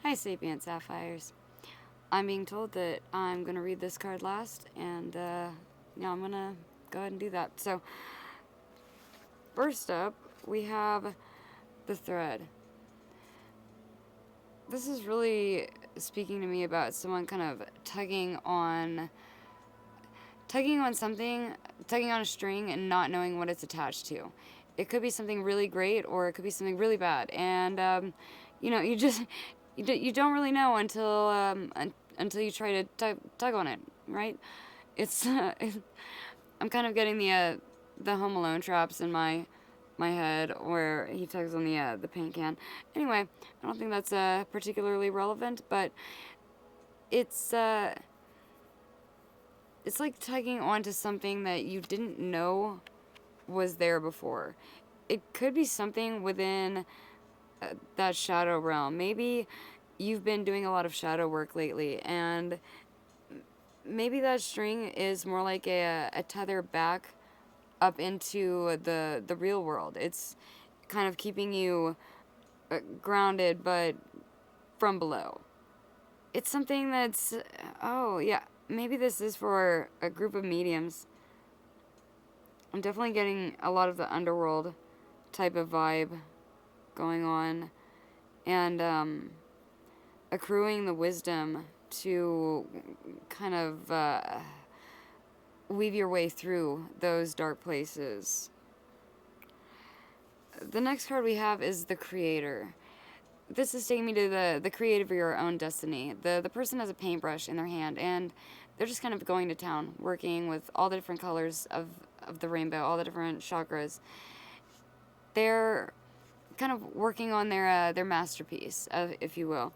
Hi, Sapient Sapphires. I'm being told that I'm going to read this card last, and I'm going to go ahead and do that. So, first up, we have the thread. This is really speaking to me about someone kind of tugging on something, tugging on a string and not knowing what it's attached to. It could be something really great or it could be something really bad. And, you just, you don't really know until you try to tug on it, right? It's, I'm kind of getting the Home Alone traps in my head where he tugs on the paint can. Anyway, I don't think that's particularly relevant, but it's it's like tugging onto something that you didn't know was there before. It could be something within that shadow realm. Maybe you've been doing a lot of shadow work lately, and maybe that string is more like a tether back up into the real world. It's kind of keeping you grounded, but from below. It's something that's, oh yeah, maybe this is for a group of mediums. I'm definitely getting a lot of the underworld type of vibe going on, and accruing the wisdom to kind of weave your way through those dark places. The next card we have is the Creator. This is taking me to the creator of your own destiny. The person has a paintbrush in their hand, and they're just kind of going to town, working with all the different colors of the rainbow, all the different chakras. They're kind of working on their masterpiece, if you will,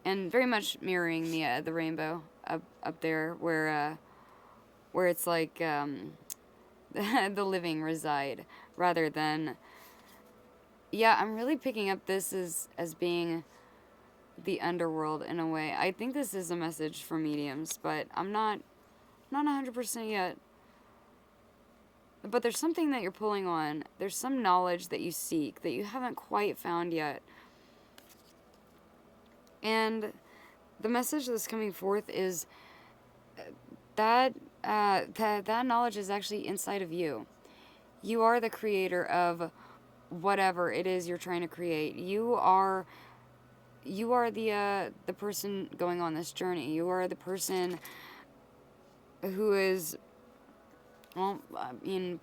and very much mirroring the rainbow up there, where it's like the living reside rather than. Yeah, I'm really picking up this as being the underworld in a way. I think this is a message for mediums, but I'm not 100% yet. But there's something that you're pulling on. There's some knowledge that you seek that you haven't quite found yet. And the message that's coming forth is that knowledge is actually inside of you. You are the creator of whatever it is you're trying to create. You are the person going on this journey. You are the person who is, well,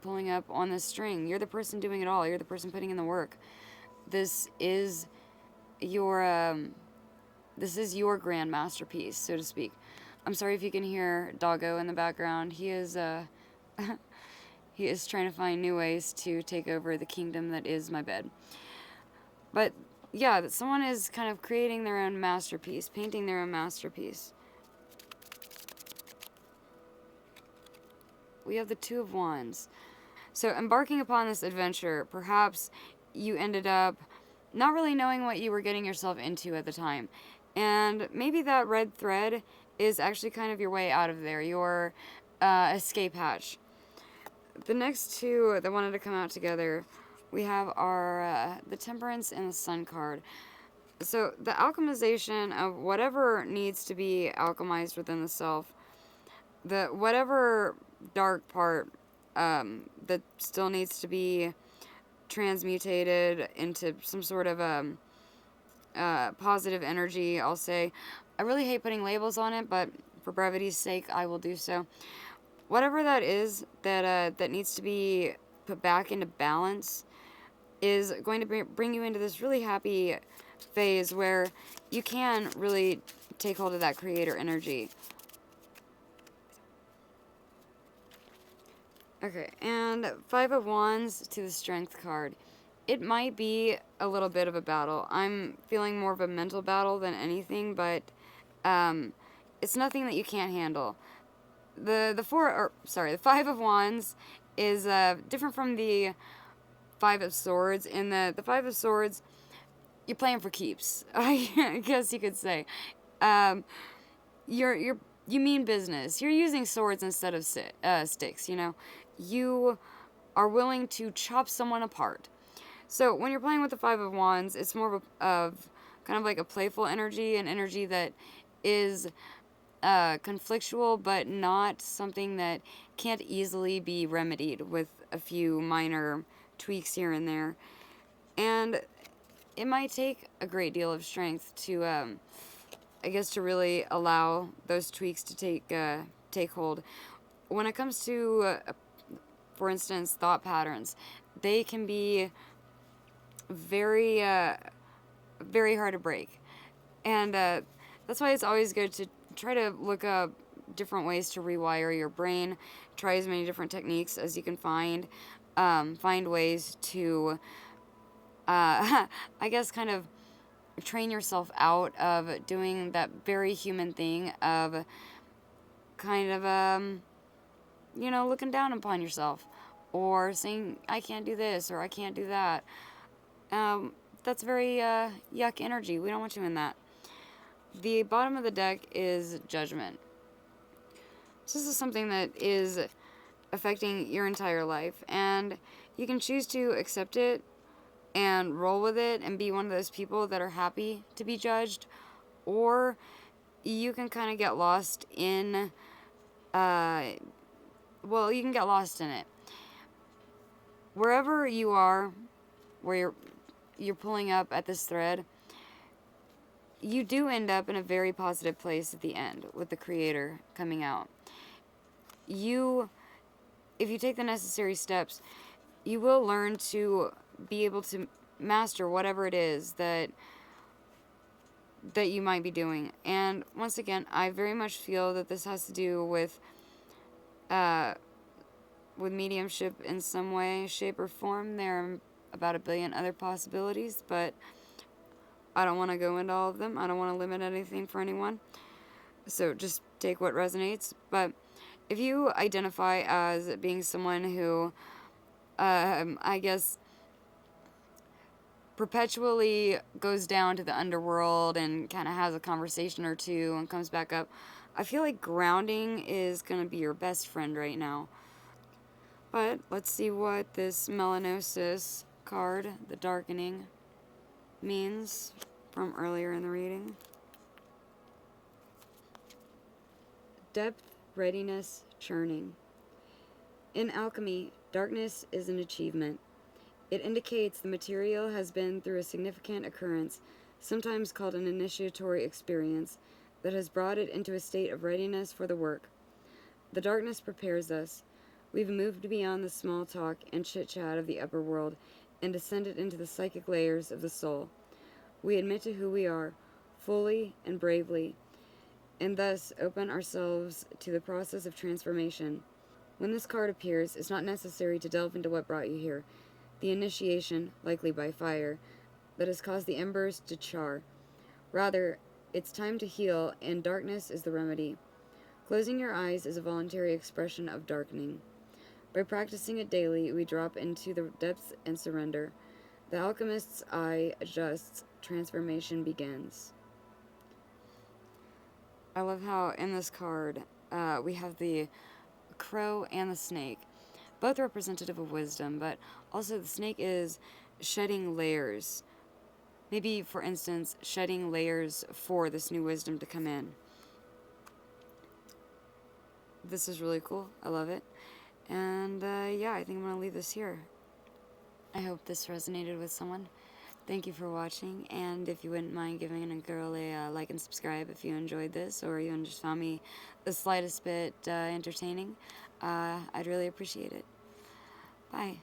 pulling up on this string. You're the person doing it all. You're the person putting in the work. This is your grand masterpiece, so to speak. I'm sorry if you can hear Doggo in the background. He is he is trying to find new ways to take over the kingdom that is my bed. But yeah, that someone is kind of creating their own masterpiece, painting their own masterpiece. We have the Two of Wands. So, embarking upon this adventure, perhaps you ended up not really knowing what you were getting yourself into at the time. And maybe that red thread is actually kind of your way out of there, your escape hatch. The next two that wanted to come out together, we have our the Temperance and the Sun card. So the alchemization of whatever needs to be alchemized within the self, the whatever dark part that still needs to be transmutated into some sort of positive energy, I'll say. I really hate putting labels on it, but for brevity's sake, I will do so. Whatever that is that needs to be put back into balance is going to bring you into this really happy phase where you can really take hold of that creator energy. Okay, and Five of Wands to the Strength card. It might be a little bit of a battle. I'm feeling more of a mental battle than anything, but it's nothing that you can't handle. The Five of Wands is different from the Five of Swords. In the Five of Swords, you're playing for keeps. I guess you could say. You mean business. You're using swords instead of sticks. You know, you are willing to chop someone apart. So when you're playing with the Five of Wands, it's more of kind of like a playful energy, an energy that is conflictual, but not something that can't easily be remedied with a few minor tweaks here and there. And it might take a great deal of strength to, I guess, to really allow those tweaks to take hold. When it comes to, for instance, thought patterns, they can be very, very hard to break. And that's why it's always good to try to look up different ways to rewire your brain. Try as many different techniques as you can find. Find ways to, I guess, kind of train yourself out of doing that very human thing of kind of, looking down upon yourself or saying, I can't do this or I can't do that. That's very yuck energy. We don't want you in that. The bottom of the deck is Judgment. So this is something that is affecting your entire life, and you can choose to accept it and roll with it and be one of those people that are happy to be judged, or you can kind of get lost in, you can get lost in it. Wherever you are, where you're pulling up at this thread, you do end up in a very positive place at the end with the Creator coming out. If you take the necessary steps, you will learn to be able to master whatever it is that you might be doing. And once again, I very much feel that this has to do with mediumship in some way, shape, or form. There are about a billion other possibilities, but I don't want to go into all of them. I don't want to limit anything for anyone. So just take what resonates. But if you identify as being someone who, I guess, perpetually goes down to the underworld and kind of has a conversation or two and comes back up, I feel like grounding is going to be your best friend right now. But let's see what this Melanosis card, the Darkening, means from earlier in the reading. Depth, readiness, churning. In alchemy, darkness is an achievement. It indicates the material has been through a significant occurrence, sometimes called an initiatory experience, that has brought it into a state of readiness for the work. The darkness prepares us. We've moved beyond the small talk and chit-chat of the upper world and descended into the psychic layers of the soul. We admit to who we are, fully and bravely, and thus open ourselves to the process of transformation. When this card appears, it's not necessary to delve into what brought you here, the initiation, likely by fire, that has caused the embers to char. Rather, it's time to heal, and darkness is the remedy. Closing your eyes is a voluntary expression of darkening. By practicing it daily, we drop into the depths and surrender. The alchemist's eye adjusts, transformation begins. I love how in this card we have the crow and the snake, both representative of wisdom, but also the snake is shedding layers. Maybe, for instance, shedding layers for this new wisdom to come in. This is really cool. I love it. And I think I'm going to leave this here. I hope this resonated with someone. Thank you for watching, and if you wouldn't mind giving a girl a like and subscribe if you enjoyed this, or even just found me the slightest bit entertaining, I'd really appreciate it. Bye.